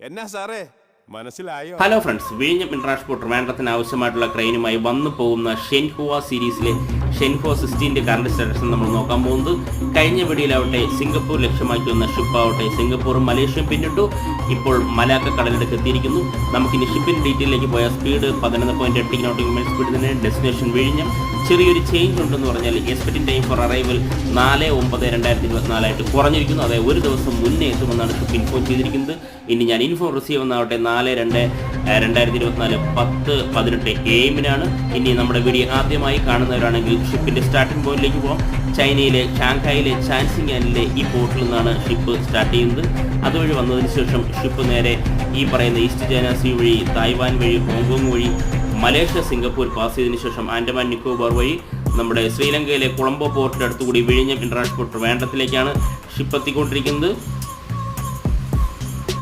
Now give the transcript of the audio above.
എന്നാ സാറേ മനസ്സിലായോ? ഹലോ ഫ്രണ്ട്സ്, വിഴിഞ്ഞം ഇന്റർനാഷണൽ ട്രിവാൻഡ്രത്തിന് ആവശ്യമായിട്ടുള്ള ക്രെയിനുമായി വന്നു പോകുന്ന ഷെൻഹുവ സീരീസിലെ ഷെൻഹുവ 16 കറണ്ട് സ്റ്റാറ്റസ് നമ്മൾ നോക്കാൻ പോകുന്നത്. കഴിഞ്ഞ വീഡിയോയിലാവട്ടെ സിംഗപ്പൂർ ലക്ഷ്യമാക്കി വന്ന ഷിപ്പാവട്ടെ സിംഗപ്പൂറും മലേഷ്യയും പിന്നിട്ടു. ഇപ്പോൾ മലാക്ക കടലിലേക്ക് എത്തിയിരിക്കുന്നു. നമുക്കിനി ഷിപ്പിന്റെ ഡീറ്റെയിലേക്ക് പോയാൽ സ്പീഡ് 11.8 നോട്ടിക്കൽ മൈൽ സ്പീഡ് തന്നെ. ഡെസ്റ്റിനേഷൻ വിഴിഞ്ഞം. ചെറിയൊരു ചേഞ്ച് ഉണ്ടെന്ന് പറഞ്ഞാൽ എക്സ്പെക്റ്റിംഗ് ടൈം ഫോർ അറൈവൽ 4/9/2024 ആയിട്ട് കുറഞ്ഞിരിക്കുന്നു. അതായത് ഒരു ദിവസം മുന്നേ എത്തുമെന്നാണ് ഷിപ്പ് ഇൻഫോം ചെയ്തിരിക്കുന്നത്. ഇനി ഞാൻ ഇൻഫോം റിസീവ് എന്നാവട്ടെ 4/2/2024 10:18 AM-നാണ്. ഇനി നമ്മുടെ വീഡിയോ ആദ്യമായി കാണുന്നവരാണെങ്കിൽ ഷിപ്പിന്റെ സ്റ്റാർട്ടിംഗ് പോയിന്റിലേക്ക് പോകാം. ചൈനയിലെ ഷാങ്ഹായിലെ ചാൻസിംഗാനിലെ ഈ പോർട്ടിൽ നിന്നാണ് ഷിപ്പ് സ്റ്റാർട്ട് ചെയ്യുന്നത്. അതുവഴി വന്നതിന് ശേഷം ഷിപ്പ് നേരെ ഈ പറയുന്ന ഈസ്റ്റ് ചൈന സീ വഴി, തായ്വാൻ വഴി, ഹോങ്കോങ് വഴി, മലേഷ്യ, സിംഗപ്പൂർ പാസ് ചെയ്തതിനു ശേഷം ആൻഡമാൻ നിക്കോബാർ വഴി നമ്മുടെ ശ്രീലങ്കയിലെ കൊളംബോ പോർട്ടിൻ്റെ അടുത്തുകൂടി വിഴിഞ്ഞം ഇന്റർനാഷണൽ ട്രിവാൻഡ്രത്തിലേക്കാണ് ഷിപ്പ് എത്തിക്കൊണ്ടിരിക്കുന്നത്.